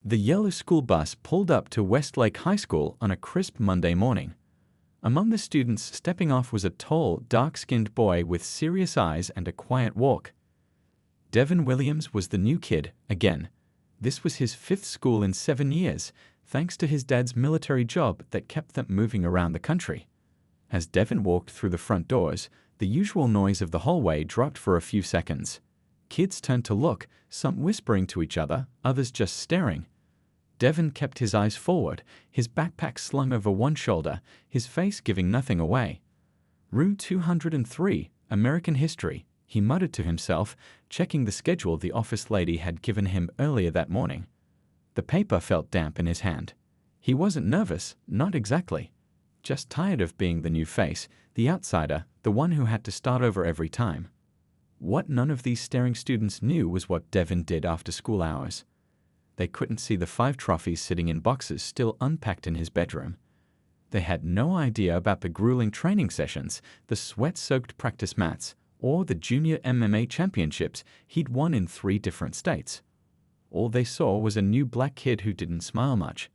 The yellow school bus pulled up to Westlake High School on a crisp Monday morning. Among the students stepping off was a tall, dark-skinned boy with serious eyes and a quiet walk. Devin Williams was the new kid, again. This was his 5th school in 7 years, thanks to his dad's military job that kept them moving around the country. As Devin walked through the front doors, the usual noise of the hallway dropped for a few seconds. Kids turned to look, some whispering to each other, others just staring. Devin kept his eyes forward, his backpack slung over one shoulder, his face giving nothing away. Room 203, American History, he muttered to himself, checking the schedule the office lady had given him earlier that morning. The paper felt damp in his hand. He wasn't nervous, not exactly. Just tired of being the new face, the outsider, the one who had to start over every time. What none of these staring students knew was what Devin did after school hours. They couldn't see the 5 trophies sitting in boxes still unpacked in his bedroom. They had no idea about the grueling training sessions, the sweat-soaked practice mats, or the junior MMA championships he'd won in 3 different states. All they saw was a new black kid who didn't smile much.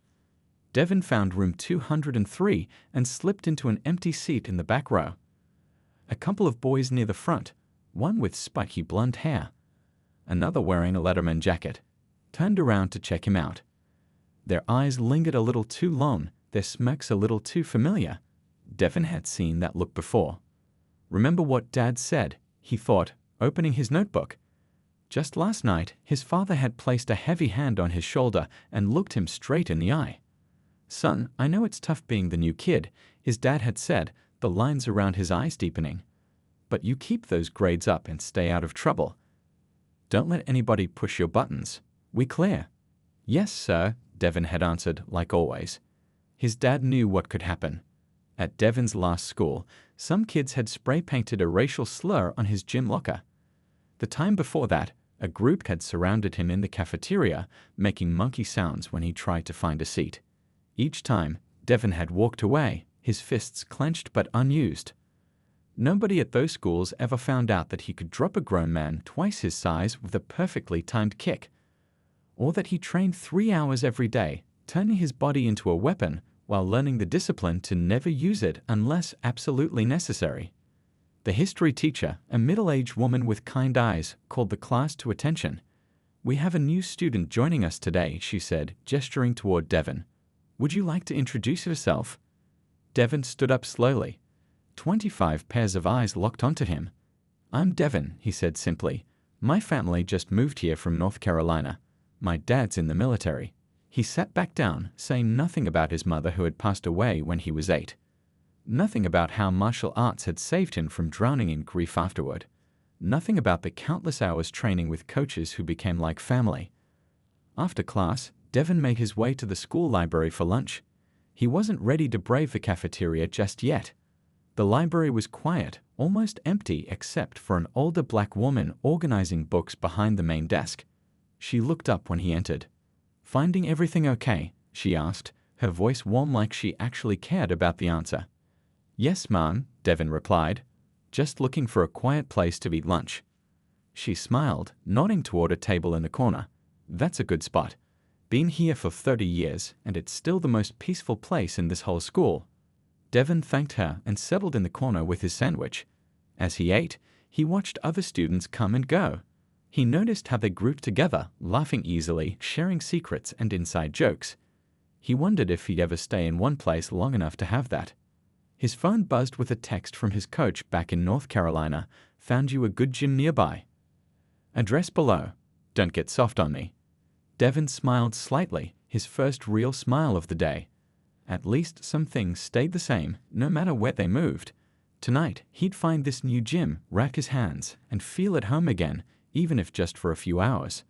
Devin found room 203 and slipped into an empty seat in the back row. A couple of boys near the front, one with spiky blonde hair, another wearing a Letterman jacket, turned around to check him out. Their eyes lingered a little too long, their smirks a little too familiar. Devin had seen that look before. Remember what Dad said, he thought, opening his notebook. Just last night, his father had placed a heavy hand on his shoulder and looked him straight in the eye. "Son, I know it's tough being the new kid," his dad had said, the lines around his eyes deepening. "But you keep those grades up and stay out of trouble. Don't let anybody push your buttons. We clear?" "Yes, sir," Devin had answered, like always. His dad knew what could happen. At Devin's last school, some kids had spray-painted a racial slur on his gym locker. The time before that, a group had surrounded him in the cafeteria, making monkey sounds when he tried to find a seat. Each time, Devin had walked away, his fists clenched but unused. Nobody at those schools ever found out that he could drop a grown man twice his size with a perfectly timed kick, or that he trained 3 hours every day, turning his body into a weapon while learning the discipline to never use it unless absolutely necessary. The history teacher, a middle-aged woman with kind eyes, called the class to attention. "We have a new student joining us today," she said, gesturing toward Devin. "Would you like to introduce yourself?" Devin stood up slowly. 25 pairs of eyes locked onto him. "I'm Devin," he said simply. "My family just moved here from North Carolina. My dad's in the military." He sat back down, saying nothing about his mother who had passed away when he was 8. Nothing about how martial arts had saved him from drowning in grief afterward. Nothing about the countless hours training with coaches who became like family. After class, Devin made his way to the school library for lunch. He wasn't ready to brave the cafeteria just yet. The library was quiet, almost empty except for an older black woman organizing books behind the main desk. She looked up when he entered. "Finding everything okay?" she asked, her voice warm like she actually cared about the answer. "Yes, ma'am," Devin replied. "Just looking for a quiet place to eat lunch." She smiled, nodding toward a table in the corner. "That's a good spot. Been here for 30 years, and it's still the most peaceful place in this whole school." Devin thanked her and settled in the corner with his sandwich. As he ate, he watched other students come and go. He noticed how they grouped together, laughing easily, sharing secrets and inside jokes. He wondered if he'd ever stay in one place long enough to have that. His phone buzzed with a text from his coach back in North Carolina. "Found you a good gym nearby. Address below. Don't get soft on me." Devin smiled slightly, his first real smile of the day. At least some things stayed the same, no matter where they moved. Tonight, he'd find this new gym, rack his hands, and feel at home again, even if just for a few hours.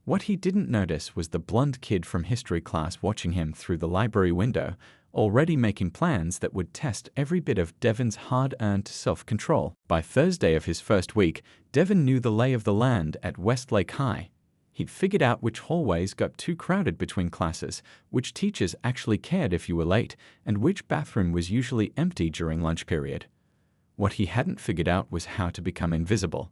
What he didn't notice was the blonde kid from history class watching him through the library window, already making plans that would test every bit of Devin's hard-earned self-control. By Thursday of his first week, Devin knew the lay of the land at Westlake High. He'd figured out which hallways got too crowded between classes, which teachers actually cared if you were late, and which bathroom was usually empty during lunch period. What he hadn't figured out was how to become invisible.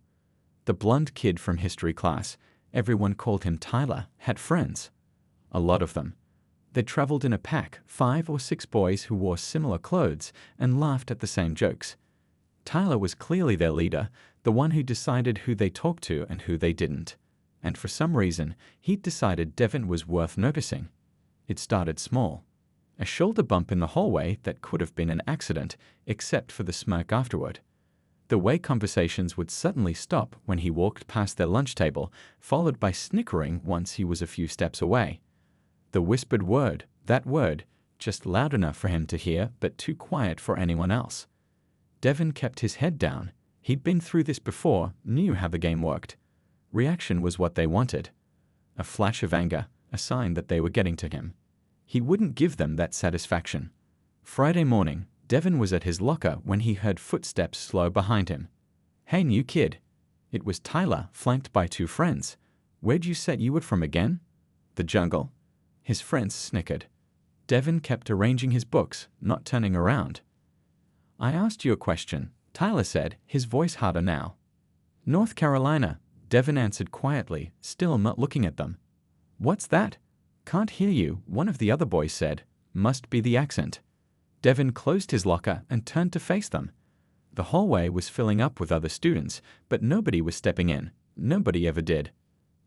The blonde kid from history class, everyone called him Tyler, had friends. A lot of them. They traveled in a pack, 5 or 6 boys who wore similar clothes and laughed at the same jokes. Tyler was clearly their leader, the one who decided who they talked to and who they didn't. And for some reason, he'd decided Devin was worth noticing. It started small. A shoulder bump in the hallway that could have been an accident, except for the smirk afterward. The way conversations would suddenly stop when he walked past their lunch table, followed by snickering once he was a few steps away. The whispered word, that word, just loud enough for him to hear but too quiet for anyone else. Devin kept his head down. He'd been through this before, knew how the game worked. Reaction was what they wanted. A flash of anger, a sign that they were getting to him. He wouldn't give them that satisfaction. Friday morning, Devin was at his locker when he heard footsteps slow behind him. "Hey, new kid." It was Tyler, flanked by 2 friends. "Where'd you say you were from again?" "The jungle." His friends snickered. Devin kept arranging his books, not turning around. "I asked you a question," Tyler said, his voice harder now. "North Carolina," Devin answered quietly, still not looking at them. "What's that?" "Can't hear you," one of the other boys said. "Must be the accent." Devin closed his locker and turned to face them. The hallway was filling up with other students, but nobody was stepping in. Nobody ever did.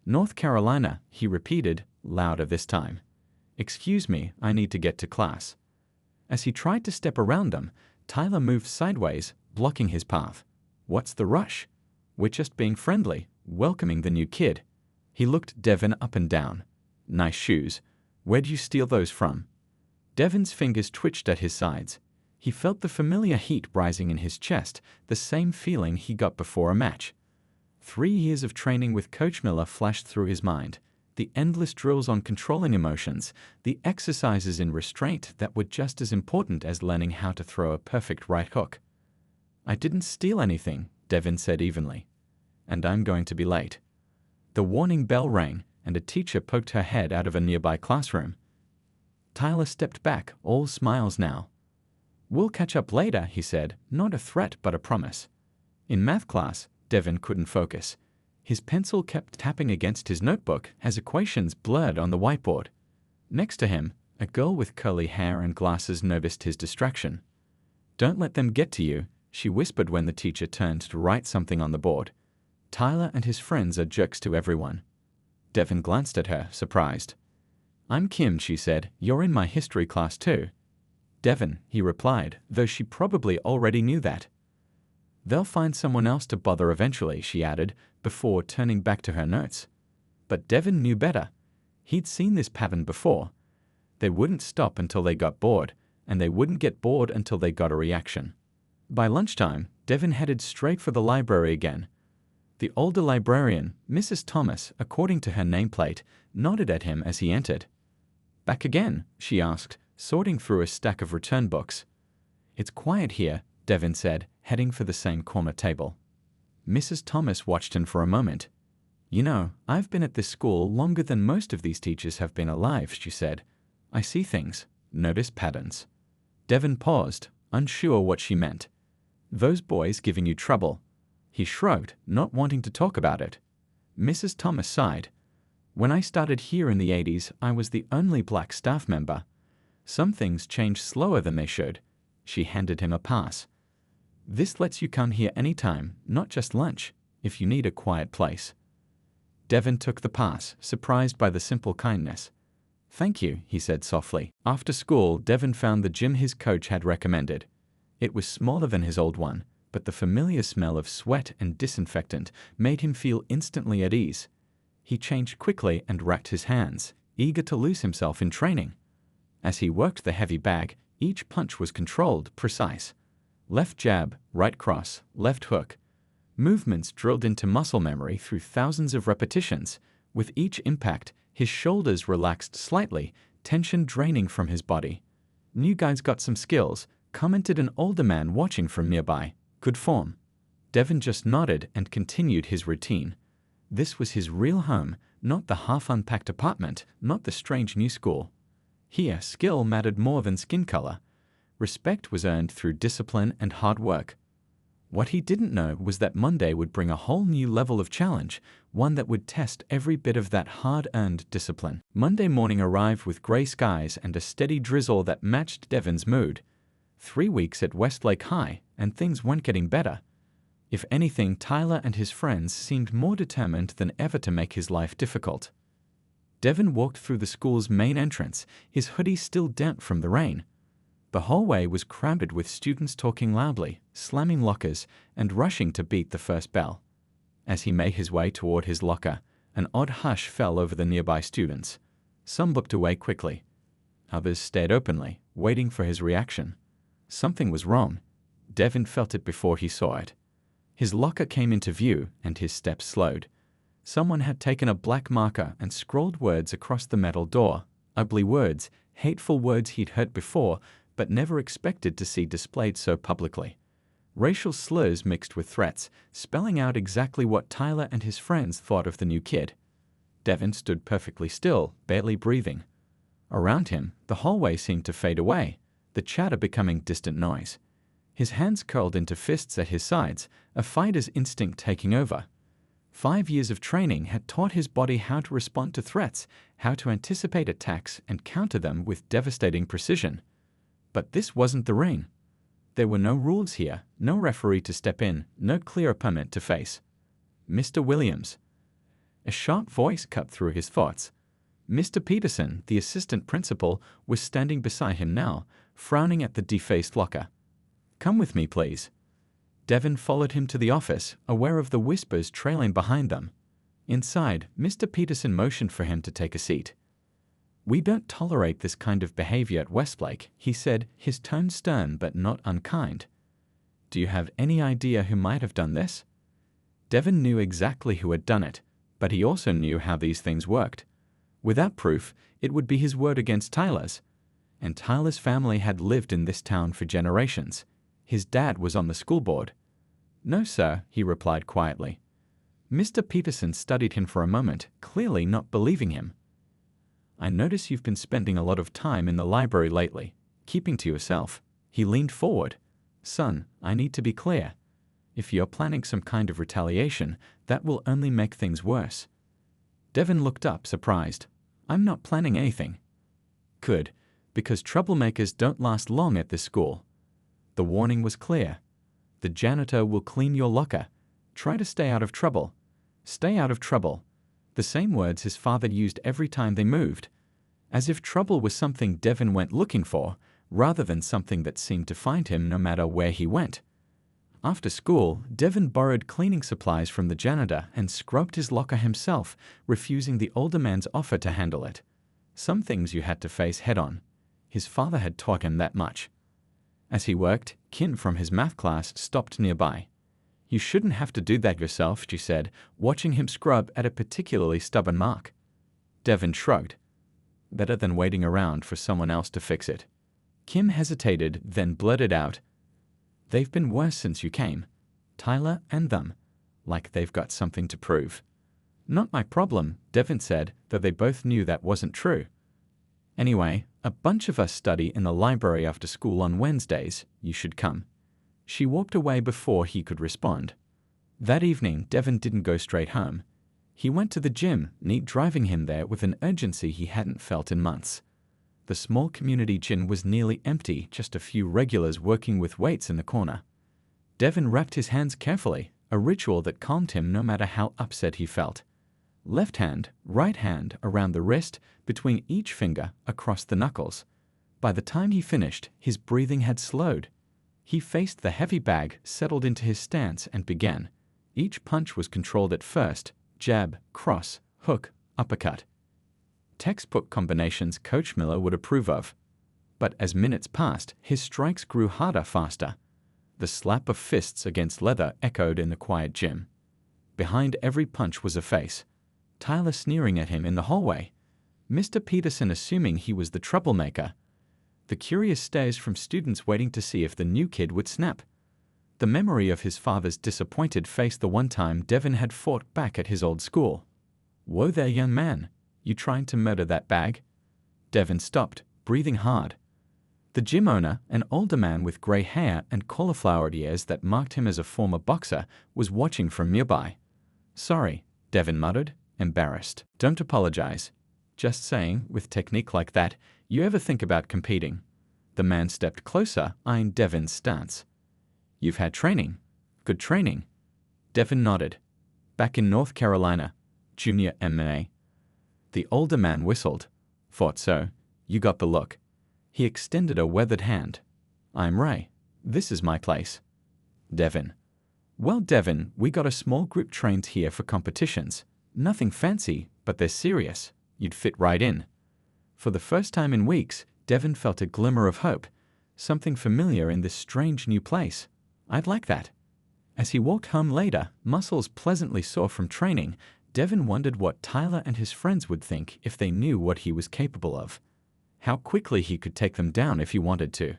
"North Carolina," he repeated, louder this time. "Excuse me, I need to get to class." As he tried to step around them, Tyler moved sideways, blocking his path. "What's the rush?" "We're just being friendly, welcoming the new kid." He looked Devin up and down. "Nice shoes. Where'd you steal those from?" Devin's fingers twitched at his sides. He felt the familiar heat rising in his chest, the same feeling he got before a match. 3 years of training with Coach Miller flashed through his mind. The endless drills on controlling emotions, the exercises in restraint that were just as important as learning how to throw a perfect right hook. "I didn't steal anything," Devin said evenly. "And I'm going to be late." The warning bell rang, and a teacher poked her head out of a nearby classroom. Tyler stepped back, all smiles now. "We'll catch up later," he said, not a threat but a promise. In math class, Devin couldn't focus. His pencil kept tapping against his notebook as equations blurred on the whiteboard. Next to him, a girl with curly hair and glasses noticed his distraction. "Don't let them get to you," she whispered when the teacher turned to write something on the board. "Tyler and his friends are jerks to everyone." Devin glanced at her, surprised. "I'm Kim," she said. "You're in my history class too." "Devin," he replied, though she probably already knew that. "They'll find someone else to bother eventually," she added, before turning back to her notes. But Devin knew better. He'd seen this pattern before. They wouldn't stop until they got bored, and they wouldn't get bored until they got a reaction. By lunchtime, Devin headed straight for the library again. The older librarian, Mrs. Thomas, according to her nameplate, nodded at him as he entered. "Back again?" she asked, sorting through a stack of return books. "It's quiet here," Devin said, heading for the same corner table. Mrs. Thomas watched him for a moment. "You know, I've been at this school longer than most of these teachers have been alive," she said. "I see things, notice patterns." Devin paused, unsure what she meant. "Those boys giving you trouble." He shrugged, not wanting to talk about it. Mrs. Thomas sighed. "When I started here in the 80s, I was the only black staff member. Some things change slower than they should." She handed him a pass. "This lets you come here anytime, not just lunch, if you need a quiet place." Devin took the pass, surprised by the simple kindness. "Thank you," he said softly. After school, Devin found the gym his coach had recommended. It was smaller than his old one, but the familiar smell of sweat and disinfectant made him feel instantly at ease. He changed quickly and racked his hands, eager to lose himself in training. As he worked the heavy bag, each punch was controlled, precise. Left jab, right cross, left hook. Movements drilled into muscle memory through thousands of repetitions. With each impact, his shoulders relaxed slightly, tension draining from his body. "New guy's got some skills," commented an older man watching from nearby. "Good form." Devin just nodded and continued his routine. This was his real home, not the half-unpacked apartment, not the strange new school. Here, skill mattered more than skin color. Respect was earned through discipline and hard work. What he didn't know was that Monday would bring a whole new level of challenge, one that would test every bit of that hard-earned discipline. Monday morning arrived with gray skies and a steady drizzle that matched Devin's mood. 3 weeks at Westlake High, and things weren't getting better. If anything, Tyler and his friends seemed more determined than ever to make his life difficult. Devin walked through the school's main entrance, his hoodie still damp from the rain. The hallway was crowded with students talking loudly, slamming lockers, and rushing to beat the first bell. As he made his way toward his locker, an odd hush fell over the nearby students. Some looked away quickly. Others stared openly, waiting for his reaction. Something was wrong. Devin felt it before he saw it. His locker came into view, and his steps slowed. Someone had taken a black marker and scrawled words across the metal door. Ugly words, hateful words he'd heard before, but never expected to see displayed so publicly. Racial slurs mixed with threats, spelling out exactly what Tyler and his friends thought of the new kid. Devin stood perfectly still, barely breathing. Around him, the hallway seemed to fade away, the chatter becoming distant noise. His hands curled into fists at his sides, a fighter's instinct taking over. 5 years of training had taught his body how to respond to threats, how to anticipate attacks and counter them with devastating precision. But this wasn't the ring. There were no rules here, no referee to step in, no clear opponent to face. Mr. Williams. A sharp voice cut through his thoughts. Mr. Peterson, the assistant principal, was standing beside him now, frowning at the defaced locker. "Come with me, please." Devin followed him to the office, aware of the whispers trailing behind them. Inside, Mr. Peterson motioned for him to take a seat. "We don't tolerate this kind of behavior at Westlake," he said, his tone stern but not unkind. "Do you have any idea who might have done this?" Devin knew exactly who had done it, but he also knew how these things worked. Without proof, it would be his word against Tyler's. And Tyler's family had lived in this town for generations. His dad was on the school board. "No, sir," he replied quietly. Mr. Peterson studied him for a moment, clearly not believing him. "I notice you've been spending a lot of time in the library lately, keeping to yourself." He leaned forward. "Son, I need to be clear. If you're planning some kind of retaliation, that will only make things worse." Devin looked up, surprised. "I'm not planning anything." "Good, because troublemakers don't last long at this school." The warning was clear. "The janitor will clean your locker. Try to stay out of trouble. Stay out of trouble." The same words his father used every time they moved. As if trouble was something Devin went looking for, rather than something that seemed to find him no matter where he went. After school, Devin borrowed cleaning supplies from the janitor and scrubbed his locker himself, refusing the older man's offer to handle it. Some things you had to face head-on. His father had taught him that much. As he worked, Kim from his math class stopped nearby. "You shouldn't have to do that yourself," she said, watching him scrub at a particularly stubborn mark. Devin shrugged. "Better than waiting around for someone else to fix it." Kim hesitated, then blurted out, "They've been worse since you came. Tyler and them. Like they've got something to prove." "Not my problem," Devin said, though they both knew that wasn't true. "Anyway, a bunch of us study in the library after school on Wednesdays. You should come." She walked away before he could respond. That evening, Devin didn't go straight home. He went to the gym, Neat driving him there with an urgency he hadn't felt in months. The small community gym was nearly empty, just a few regulars working with weights in the corner. Devin wrapped his hands carefully, a ritual that calmed him no matter how upset he felt. Left hand, right hand around the wrist, between each finger, across the knuckles. By the time he finished, his breathing had slowed. He faced the heavy bag, settled into his stance, and began. Each punch was controlled at first: jab, cross, hook, uppercut. Textbook combinations Coach Miller would approve of. But as minutes passed, his strikes grew harder, faster. The slap of fists against leather echoed in the quiet gym. Behind every punch was a face. Tyler sneering at him in the hallway. Mr. Peterson assuming he was the troublemaker. The curious stares from students waiting to see if the new kid would snap. The memory of his father's disappointed face the one time Devin had fought back at his old school. "Whoa there, young man. You trying to murder that bag?" Devin stopped, breathing hard. The gym owner, an older man with gray hair and cauliflower ears that marked him as a former boxer, was watching from nearby. "Sorry," Devin muttered, embarrassed. "Don't apologize. Just saying, with technique like that, you ever think about competing?" The man stepped closer, eyeing Devin's stance. "You've had training. Good training." Devin nodded. "Back in North Carolina. Junior MMA." The older man whistled. "Thought so. You got the look." He extended a weathered hand. "I'm Ray. This is my place." Devin. "Well, Devin, we got a small group trained here for competitions. Nothing fancy, but they're serious. You'd fit right in." For the first time in weeks, Devin felt a glimmer of hope. Something familiar in this strange new place. "I'd like that." As he walked home later, muscles pleasantly sore from training, Devin wondered what Tyler and his friends would think if they knew what he was capable of. How quickly he could take them down if he wanted to.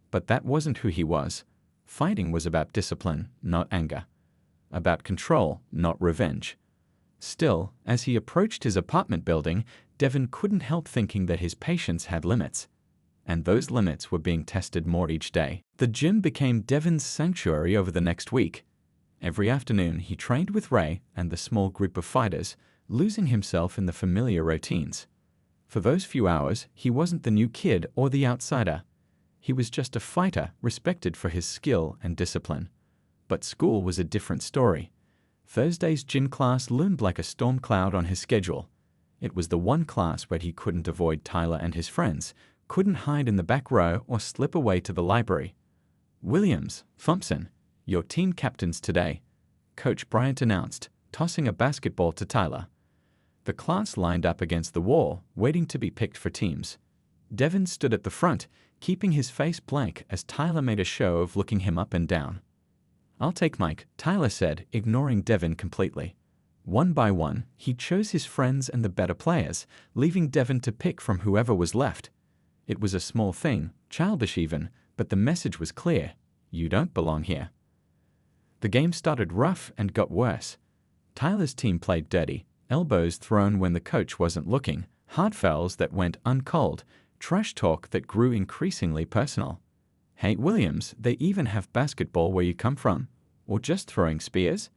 But that wasn't who he was. Fighting was about discipline, not anger. About control, not revenge. Still, as he approached his apartment building, Devin couldn't help thinking that his patience had limits. And those limits were being tested more each day. The gym became Devin's sanctuary over the next week. Every afternoon, he trained with Ray and the small group of fighters, losing himself in the familiar routines. For those few hours, he wasn't the new kid or the outsider. He was just a fighter respected for his skill and discipline. But school was a different story. Thursday's gym class loomed like a storm cloud on his schedule. It was the one class where he couldn't avoid Tyler and his friends, couldn't hide in the back row or slip away to the library. "Williams, Thompson, your team captains today," Coach Bryant announced, tossing a basketball to Tyler. The class lined up against the wall, waiting to be picked for teams. Devin stood at the front, keeping his face blank as Tyler made a show of looking him up and down. "I'll take Mike," Tyler said, ignoring Devin completely. One by one, he chose his friends and the better players, leaving Devin to pick from whoever was left. It was a small thing, childish even, but the message was clear. You don't belong here. The game started rough and got worse. Tyler's team played dirty, elbows thrown when the coach wasn't looking, hard fouls that went uncalled, trash talk that grew increasingly personal. "Hey, Williams, they even have basketball where you come from? Or just throwing spears?"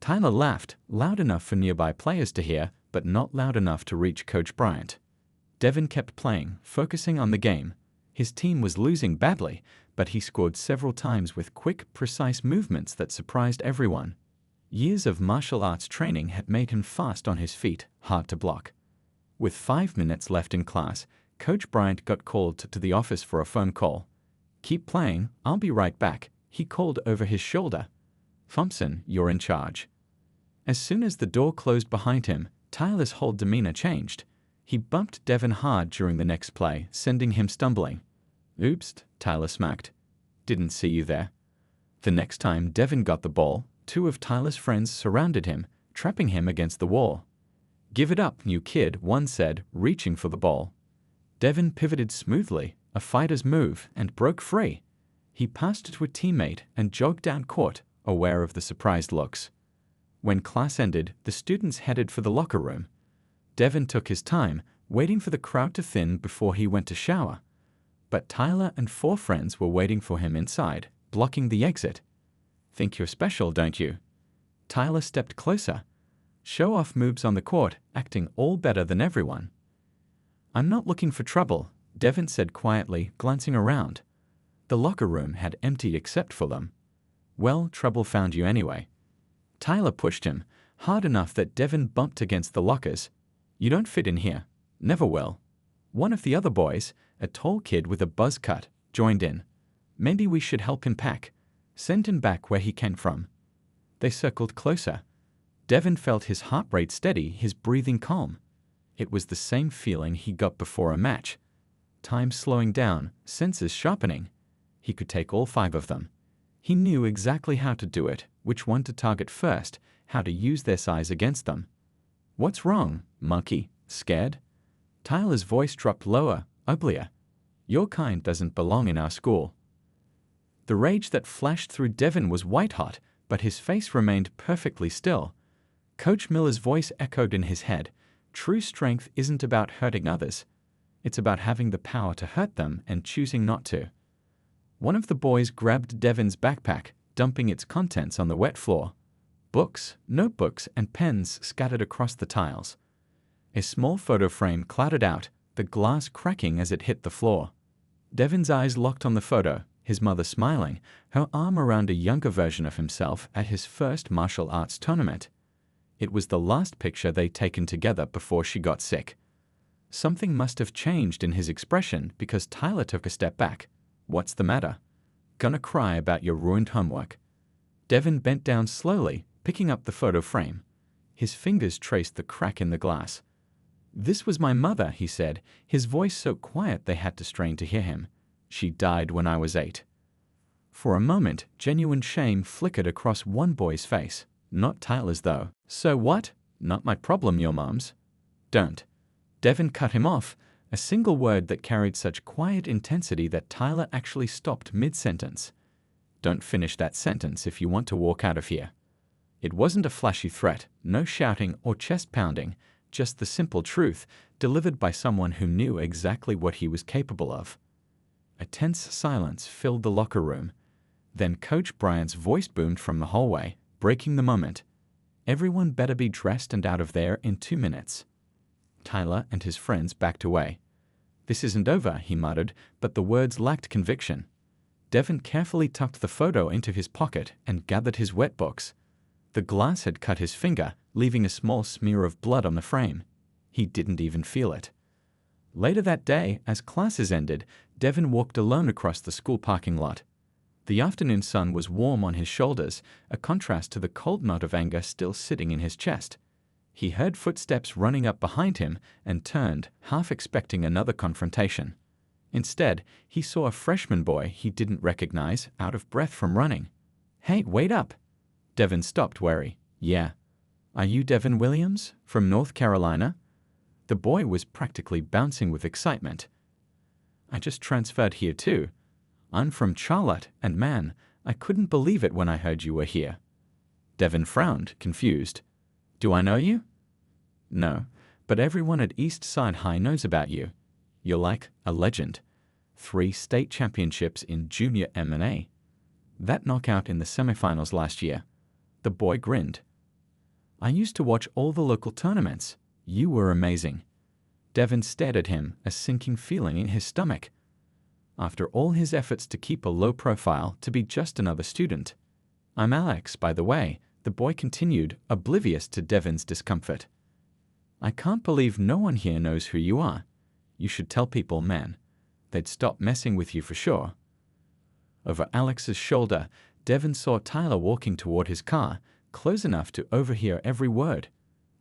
Tyler laughed, loud enough for nearby players to hear, but not loud enough to reach Coach Bryant. Devin kept playing, focusing on the game. His team was losing badly, but he scored several times with quick, precise movements that surprised everyone. Years of martial arts training had made him fast on his feet, hard to block. With 5 minutes left in class, Coach Bryant got called to the office for a phone call. "Keep playing, I'll be right back," he called over his shoulder. "Thompson, you're in charge." As soon as the door closed behind him, Tyler's whole demeanor changed. He bumped Devin hard during the next play, sending him stumbling. "Oops," Tyler smacked. "Didn't see you there." The next time Devin got the ball, 2 of Tyler's friends surrounded him, trapping him against the wall. "Give it up, new kid," one said, reaching for the ball. Devin pivoted smoothly, a fighter's move, and broke free. He passed it to a teammate and jogged down court, aware of the surprised looks. When class ended, the students headed for the locker room. Devin took his time, waiting for the crowd to thin before he went to shower. But Tyler and 4 friends were waiting for him inside, blocking the exit. "Think you're special, don't you?" Tyler stepped closer. Show-off moves on the court, acting all better than everyone. "I'm not looking for trouble," Devin said quietly, glancing around. The locker room had emptied except for them. "Well, trouble found you anyway." Tyler pushed him, hard enough that Devin bumped against the lockers. "You don't fit in here. Never will." One of the other boys, a tall kid with a buzz cut, joined in. "Maybe we should help him pack. Send him back where he came from." They circled closer. Devin felt his heart rate steady, his breathing calm. It was the same feeling he got before a match. Time slowing down, senses sharpening. He could take all 5 of them. He knew exactly how to do it, which one to target first, how to use their size against them. "What's wrong, monkey? Scared?" Tyler's voice dropped lower, uglier. "Your kind doesn't belong in our school." The rage that flashed through Devin was white-hot, but his face remained perfectly still. Coach Miller's voice echoed in his head. "True strength isn't about hurting others. It's about having the power to hurt them and choosing not to. One of the boys grabbed Devin's backpack, dumping its contents on the wet floor. Books, notebooks, and pens scattered across the tiles. A small photo frame clattered out, the glass cracking as it hit the floor. Devin's eyes locked on the photo, his mother smiling, her arm around a younger version of himself at his first martial arts tournament. It was the last picture they'd taken together before she got sick. Something must have changed in his expression because Tyler took a step back. "What's the matter?" "Gonna cry about your ruined homework." Devin bent down slowly, picking up the photo frame. His fingers traced the crack in the glass. "This was my mother," he said, his voice so quiet they had to strain to hear him. "She died when I was 8. For a moment, genuine shame flickered across one boy's face. Not Tyler's, though. "So what? Not my problem, your mom's." "Don't." Devin cut him off, a single word that carried such quiet intensity that Tyler actually stopped mid-sentence. "Don't finish that sentence if you want to walk out of here." It wasn't a flashy threat, no shouting or chest pounding, just the simple truth, delivered by someone who knew exactly what he was capable of. A tense silence filled the locker room. Then Coach Bryant's voice boomed from the hallway, breaking the moment. "Everyone better be dressed and out of there in 2 minutes." Tyler and his friends backed away. "This isn't over," he muttered, but the words lacked conviction. Devin carefully tucked the photo into his pocket and gathered his wet books. The glass had cut his finger, leaving a small smear of blood on the frame. He didn't even feel it. Later that day, as classes ended, Devin walked alone across the school parking lot. The afternoon sun was warm on his shoulders, a contrast to the cold knot of anger still sitting in his chest. He heard footsteps running up behind him and turned, half expecting another confrontation. Instead, he saw a freshman boy he didn't recognize, out of breath from running. "Hey, wait up!" Devin stopped, wary. "Yeah. Are you Devin Williams, from North Carolina?" The boy was practically bouncing with excitement. "I just transferred here too. I'm from Charlotte, and man, I couldn't believe it when I heard you were here." Devin frowned, confused. "Do I know you?" "No, but everyone at East Side High knows about you. You're like a legend. 3 state championships in junior M&A. That knockout in the semifinals last year." The boy grinned. "I used to watch all the local tournaments. You were amazing." Devin stared at him, a sinking feeling in his stomach. After all his efforts to keep a low profile, to be just another student. "I'm Alex, by the way," the boy continued, oblivious to Devin's discomfort. "I can't believe no one here knows who you are. You should tell people, man. They'd stop messing with you for sure." Over Alex's shoulder, Devin saw Tyler walking toward his car, close enough to overhear every word.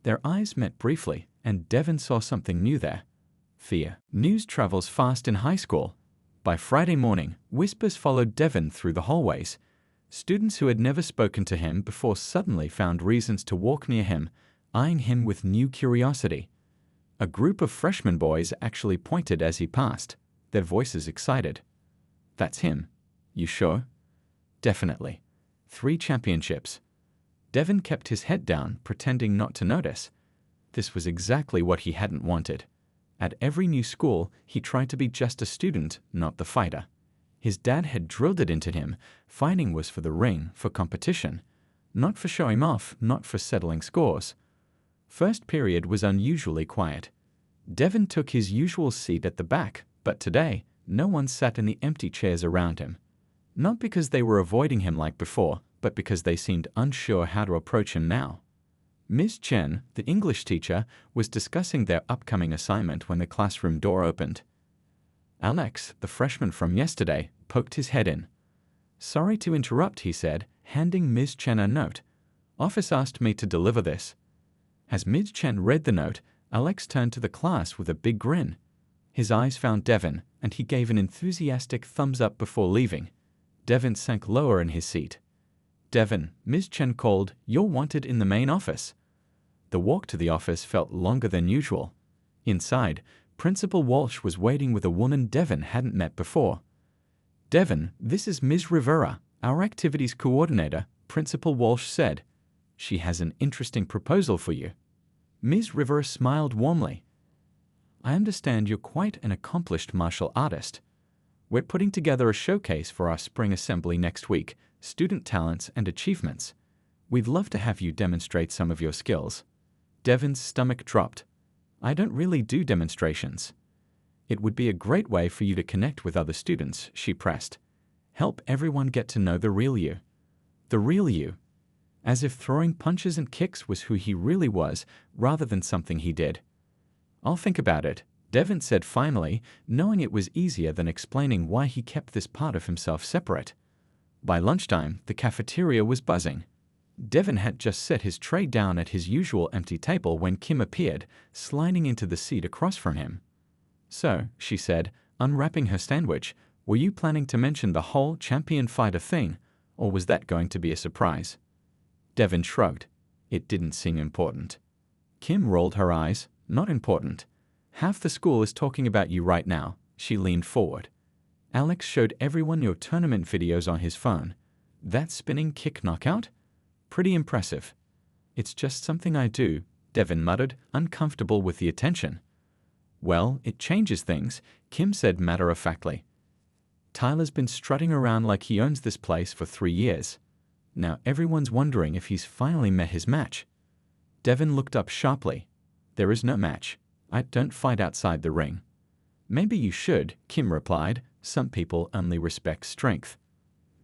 Their eyes met briefly, and Devin saw something new there. Fear. News travels fast in high school. By Friday morning, whispers followed Devin through the hallways. Students who had never spoken to him before suddenly found reasons to walk near him, eyeing him with new curiosity. A group of freshman boys actually pointed as he passed, their voices excited. "That's him. You sure?" "Definitely. 3 championships." Devin kept his head down, pretending not to notice. This was exactly what he hadn't wanted. At every new school, he tried to be just a student, not the fighter. His dad had drilled it into him. Fighting was for the ring, for competition. Not for showing off, not for settling scores. First period was unusually quiet. Devin took his usual seat at the back, but today, no one sat in the empty chairs around him. Not because they were avoiding him like before, but because they seemed unsure how to approach him now. Ms. Chen, the English teacher, was discussing their upcoming assignment when the classroom door opened. Alex, the freshman from yesterday, poked his head in. "Sorry to interrupt," he said, handing Ms. Chen a note. "Office asked me to deliver this." As Ms. Chen read the note, Alex turned to the class with a big grin. His eyes found Devin, and he gave an enthusiastic thumbs up before leaving. Devin sank lower in his seat. "Devin," Ms. Chen called, "you're wanted in the main office." The walk to the office felt longer than usual. Inside, Principal Walsh was waiting with a woman Devin hadn't met before. "Devin, this is Ms. Rivera, our activities coordinator," Principal Walsh said. "She has an interesting proposal for you." Ms. Rivera smiled warmly. I understand you're quite an accomplished martial artist. We're putting together a showcase for our spring assembly next week, student talents and achievements. We'd love to have you demonstrate some of your skills. Devin's stomach dropped. I don't really do demonstrations. It would be a great way for you to connect with other students, she pressed. Help everyone get to know the real you. The real you. As if throwing punches and kicks was who he really was, rather than something he did. I'll think about it, Devin said finally, knowing it was easier than explaining why he kept this part of himself separate. By lunchtime, the cafeteria was buzzing. Devin had just set his tray down at his usual empty table when Kim appeared, sliding into the seat across from him. So, she said, unwrapping her sandwich, were you planning to mention the whole champion fighter thing, or was that going to be a surprise? Devin shrugged. It didn't seem important. Kim rolled her eyes. Not important. Half the school is talking about you right now. She leaned forward. Alex showed everyone your tournament videos on his phone. That spinning kick knockout? Pretty impressive. It's just something I do, Devin muttered, uncomfortable with the attention. Well, it changes things, Kim said matter-of-factly. Tyler's been strutting around like he owns this place for 3 years. Now everyone's wondering if he's finally met his match. Devin looked up sharply. There is no match. I don't fight outside the ring. Maybe you should, Kim replied. Some people only respect strength.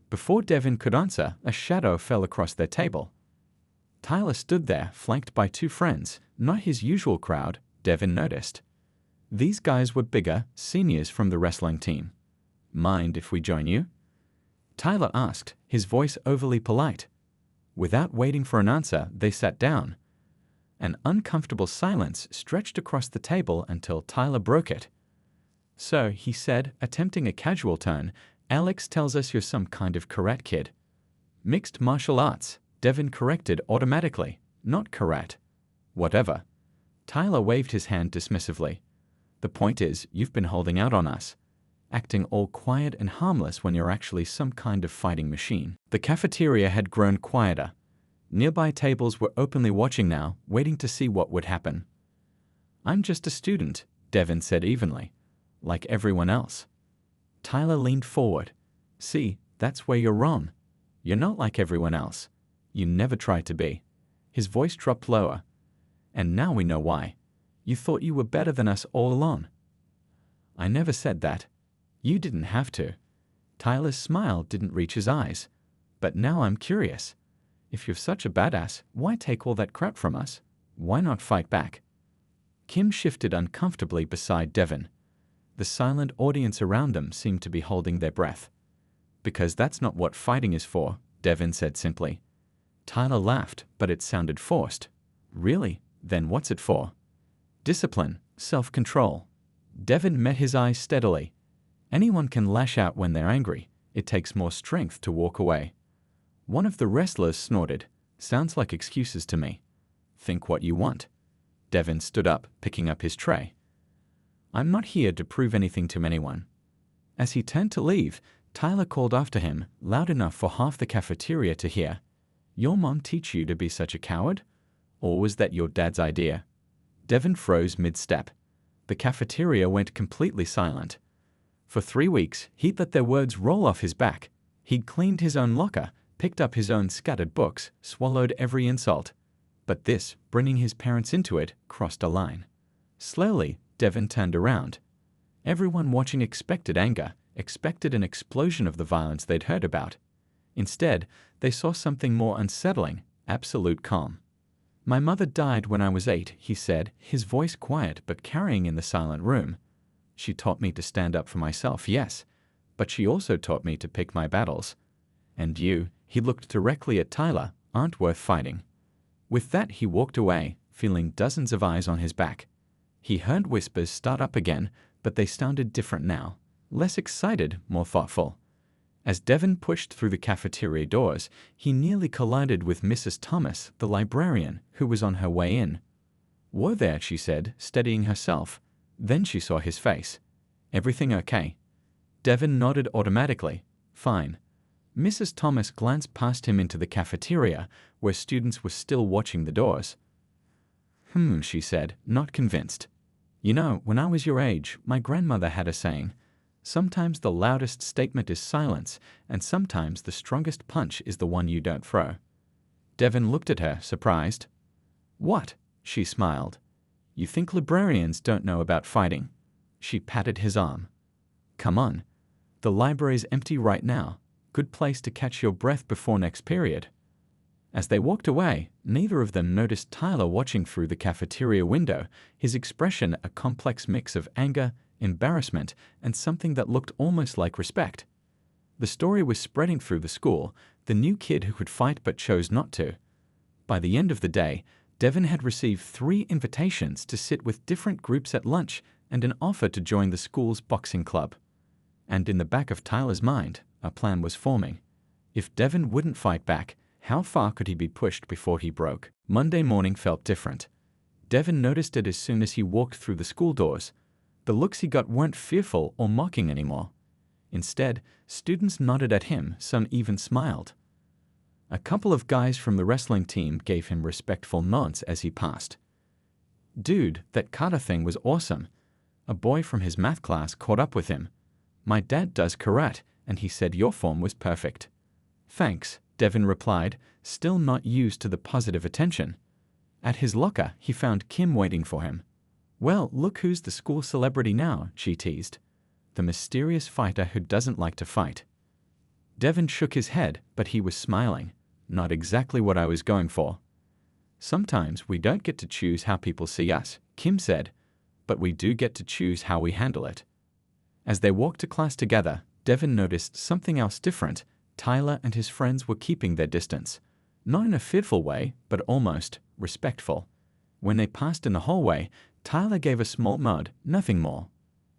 Before Devin could answer, a shadow fell across their table. Tyler stood there, flanked by 2 friends, not his usual crowd, Devin noticed. These guys were bigger, seniors from the wrestling team. Mind if we join you? Tyler asked, his voice overly polite. Without waiting for an answer, they sat down. An uncomfortable silence stretched across the table until Tyler broke it. So, he said, attempting a casual tone, Alex tells us you're some kind of karate kid. Mixed martial arts, Devin corrected automatically, not karate. Whatever. Tyler waved his hand dismissively. The point is, you've been holding out on us. Acting all quiet and harmless when you're actually some kind of fighting machine. The cafeteria had grown quieter. Nearby tables were openly watching now, waiting to see what would happen. I'm just a student, Devin said evenly. Like everyone else. Tyler leaned forward. See, that's where you're wrong. You're not like everyone else. You never tried to be. His voice dropped lower. And now we know why. You thought you were better than us all along. I never said that. You didn't have to. Tyler's smile didn't reach his eyes. But now I'm curious. If you're such a badass, why take all that crap from us? Why not fight back? Kim shifted uncomfortably beside Devin. The silent audience around them seemed to be holding their breath. Because that's not what fighting is for, Devin said simply. Tyler laughed, but it sounded forced. Really? Then what's it for? Discipline, self-control. Devin met his eyes steadily. Anyone can lash out when they're angry. It takes more strength to walk away. One of the wrestlers snorted. Sounds like excuses to me. Think what you want. Devin stood up, picking up his tray. I'm not here to prove anything to anyone. As he turned to leave, Tyler called after him, loud enough for half the cafeteria to hear. Your mom teach you to be such a coward? Or was that your dad's idea? Devin froze mid-step. The cafeteria went completely silent. For 3 weeks, he'd let their words roll off his back. He'd cleaned his own locker, picked up his own scattered books, swallowed every insult. But this, bringing his parents into it, crossed a line. Slowly, Devin turned around. Everyone watching expected anger, expected an explosion of the violence they'd heard about. Instead, they saw something more unsettling, absolute calm. My mother died when I was 8, he said, his voice quiet but carrying in the silent room. She taught me to stand up for myself, yes, but she also taught me to pick my battles. And you, he looked directly at Tyler, aren't worth fighting. With that he walked away, feeling dozens of eyes on his back. He heard whispers start up again, but they sounded different now. Less excited, more thoughtful. As Devin pushed through the cafeteria doors, he nearly collided with Mrs. Thomas, the librarian, who was on her way in. Whoa there, she said, steadying herself. Then she saw his face. Everything okay? Devin nodded automatically. Fine. Mrs. Thomas glanced past him into the cafeteria, where students were still watching the doors. She said, not convinced. You know, when I was your age, my grandmother had a saying, sometimes the loudest statement is silence, and sometimes the strongest punch is the one you don't throw. Devin looked at her, surprised. What? She smiled. You think librarians don't know about fighting? She patted his arm. Come on. The library's empty right now. Good place to catch your breath before next period. As they walked away, neither of them noticed Tyler watching through the cafeteria window, his expression a complex mix of anger, embarrassment, and something that looked almost like respect. The story was spreading through the school, the new kid who could fight but chose not to. By the end of the day, Devin had received 3 invitations to sit with different groups at lunch and an offer to join the school's boxing club. And in the back of Tyler's mind, a plan was forming. If Devin wouldn't fight back, how far could he be pushed before he broke? Monday morning felt different. Devin noticed it as soon as he walked through the school doors. The looks he got weren't fearful or mocking anymore. Instead, students nodded at him, some even smiled. A couple of guys from the wrestling team gave him respectful nods as he passed. Dude, that kata thing was awesome. A boy from his math class caught up with him. My dad does karate, and he said your form was perfect. Thanks, Devin replied, still not used to the positive attention. At his locker, he found Kim waiting for him. Well, look who's the school celebrity now, she teased. The mysterious fighter who doesn't like to fight. Devin shook his head, but he was smiling. Not exactly what I was going for. Sometimes we don't get to choose how people see us, Kim said, but we do get to choose how we handle it. As they walked to class together, Devin noticed something else different. Tyler and his friends were keeping their distance. Not in a fearful way, but almost respectful. When they passed in the hallway, Tyler gave a small nod, nothing more.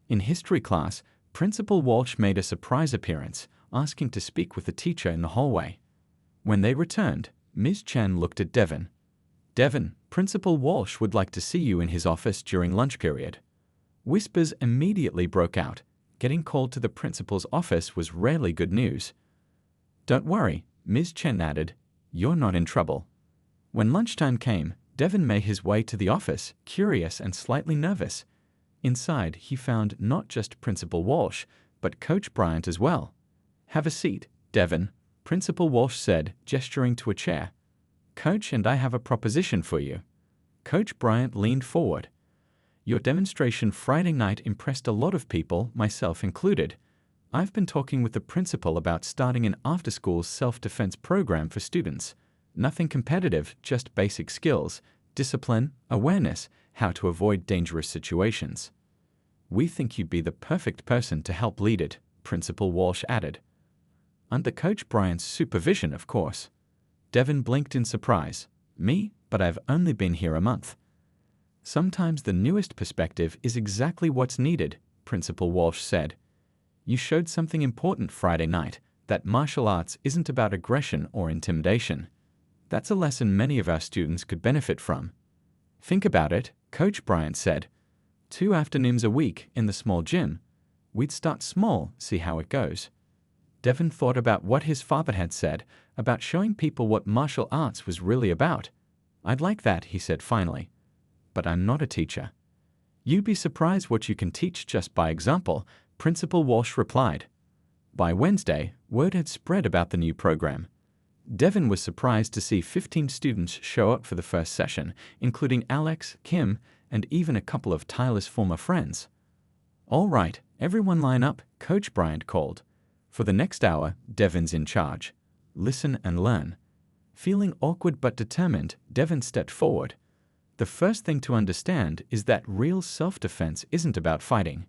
In history class, Principal Walsh made a surprise appearance, asking to speak with the teacher in the hallway. When they returned, Ms. Chen looked at Devin. Devin, Principal Walsh would like to see you in his office during lunch period. Whispers immediately broke out. Getting called to the principal's office was rarely good news. Don't worry, Ms. Chen added. You're not in trouble. When lunchtime came, Devin made his way to the office, curious and slightly nervous. Inside, he found not just Principal Walsh, but Coach Bryant as well. Have a seat, Devin, Principal Walsh said, gesturing to a chair. Coach and I have a proposition for you. Coach Bryant leaned forward. Your demonstration Friday night impressed a lot of people, myself included. I've been talking with the principal about starting an after-school self-defense program for students. Nothing competitive, just basic skills, discipline, awareness, how to avoid dangerous situations. We think you'd be the perfect person to help lead it, Principal Walsh added. Under Coach Bryant's supervision, of course. Devin blinked in surprise. Me? But I've only been here a month. Sometimes the newest perspective is exactly what's needed, Principal Walsh said. You showed something important Friday night, that martial arts isn't about aggression or intimidation. That's a lesson many of our students could benefit from. Think about it, Coach Bryant said. 2 afternoons a week in the small gym. We'd start small, see how it goes. Devin thought about what his father had said about showing people what martial arts was really about. I'd like that, he said finally. But I'm not a teacher. You'd be surprised what you can teach just by example, Principal Walsh replied. By Wednesday, word had spread about the new program. Devin was surprised to see 15 students show up for the first session, including Alex, Kim, and even a couple of Tyler's former friends. All right, everyone line up, Coach Bryant called. For the next hour, Devin's in charge. Listen and learn. Feeling awkward but determined, Devin stepped forward. The first thing to understand is that real self-defense isn't about fighting.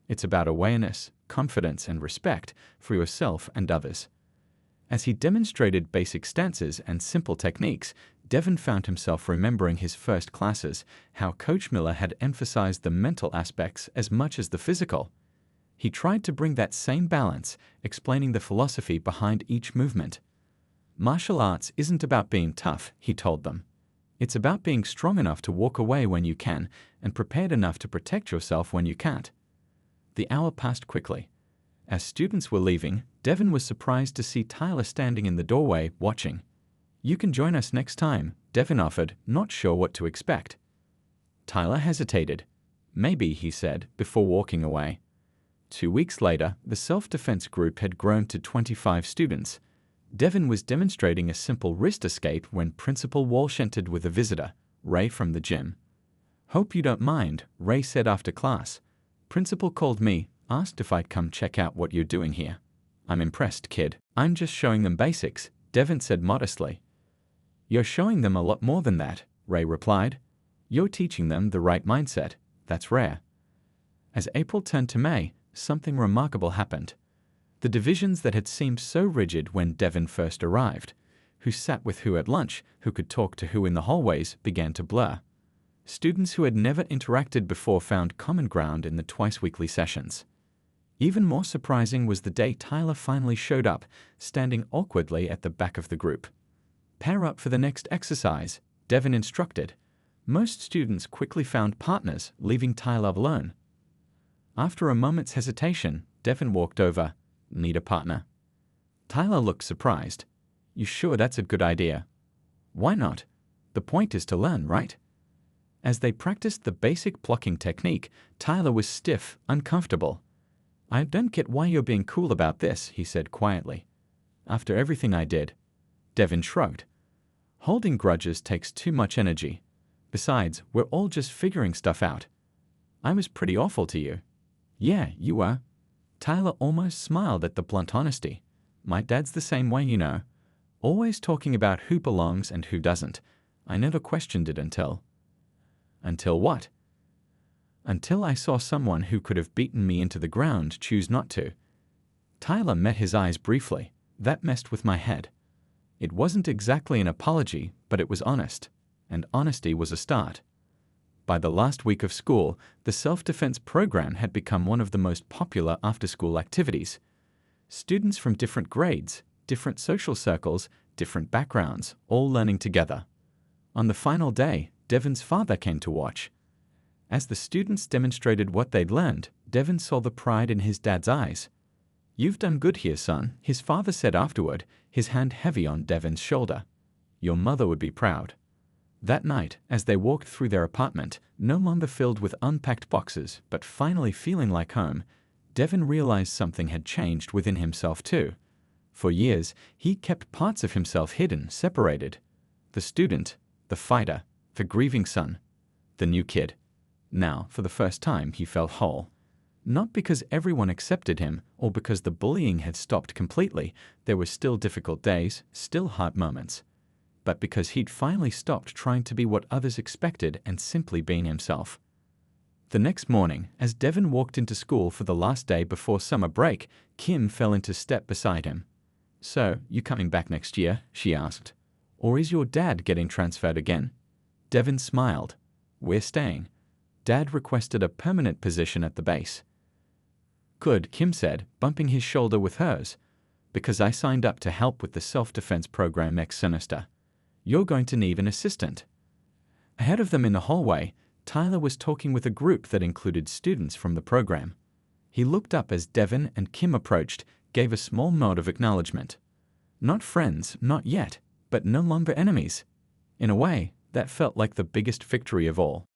It's about awareness, confidence, and respect for yourself and others. As he demonstrated basic stances and simple techniques, Devin found himself remembering his first classes, how Coach Miller had emphasized the mental aspects as much as the physical. He tried to bring that same balance, explaining the philosophy behind each movement. Martial arts isn't about being tough, he told them. It's about being strong enough to walk away when you can and prepared enough to protect yourself when you can't. The hour passed quickly. As students were leaving, Devin was surprised to see Tyler standing in the doorway, watching. You can join us next time, Devin offered, not sure what to expect. Tyler hesitated. Maybe, he said, before walking away. 2 weeks later, the self-defense group had grown to 25 students. Devin was demonstrating a simple wrist escape when Principal Walsh entered with a visitor, Ray from the gym. "Hope you don't mind," Ray said after class. "Principal called me, asked if I'd come check out what you're doing here." "I'm impressed, kid." "I'm just showing them basics," Devin said modestly. "You're showing them a lot more than that," Ray replied. "You're teaching them the right mindset. That's rare." As April turned to May, something remarkable happened. The divisions that had seemed so rigid when Devin first arrived, who sat with who at lunch, who could talk to who in the hallways, began to blur. Students who had never interacted before found common ground in the twice-weekly sessions. Even more surprising was the day Tyler finally showed up, standing awkwardly at the back of the group. "Pair up for the next exercise," Devin instructed. Most students quickly found partners, leaving Tyler alone. After a moment's hesitation, Devin walked over. "Need a partner?" Tyler looked surprised. "You sure that's a good idea?" "Why not? The point is to learn, right?" As they practiced the basic blocking technique, Tyler was stiff, uncomfortable. "I don't get why you're being cool about this," he said quietly. "After everything I did." Devin shrugged. "Holding grudges takes too much energy. Besides, we're all just figuring stuff out." "I was pretty awful to you." "Yeah, you were." Tyler almost smiled at the blunt honesty. "My dad's the same way, you know. Always talking about who belongs and who doesn't. I never questioned it until..." "Until what?" "Until I saw someone who could have beaten me into the ground choose not to." Tyler met his eyes briefly. "That messed with my head." It wasn't exactly an apology, but it was honest. And honesty was a start. By the last week of school, the self-defense program had become one of the most popular after-school activities. Students from different grades, different social circles, different backgrounds, all learning together. On the final day, Devin's father came to watch. As the students demonstrated what they'd learned, Devin saw the pride in his dad's eyes. "You've done good here, son," his father said afterward, his hand heavy on Devin's shoulder. "Your mother would be proud." That night, as they walked through their apartment, no longer filled with unpacked boxes, but finally feeling like home, Devin realized something had changed within himself too. For years, he kept parts of himself hidden, separated. The student, the fighter, the grieving son, the new kid. Now, for the first time, he felt whole. Not because everyone accepted him, or because the bullying had stopped completely. There were still difficult days, still hard moments. But because he'd finally stopped trying to be what others expected and simply being himself. The next morning, as Devin walked into school for the last day before summer break, Kim fell into step beside him. "So, you coming back next year?" she asked. "Or is your dad getting transferred again?" Devin smiled. "We're staying. Dad requested a permanent position at the base." "Good," Kim said, bumping his shoulder with hers. "Because I signed up to help with the self-defense program next semester. You're going to need an assistant." Ahead of them in the hallway, Tyler was talking with a group that included students from the program. He looked up as Devin and Kim approached, gave a small nod of acknowledgement. Not friends, not yet, but no longer enemies. In a way, that felt like the biggest victory of all.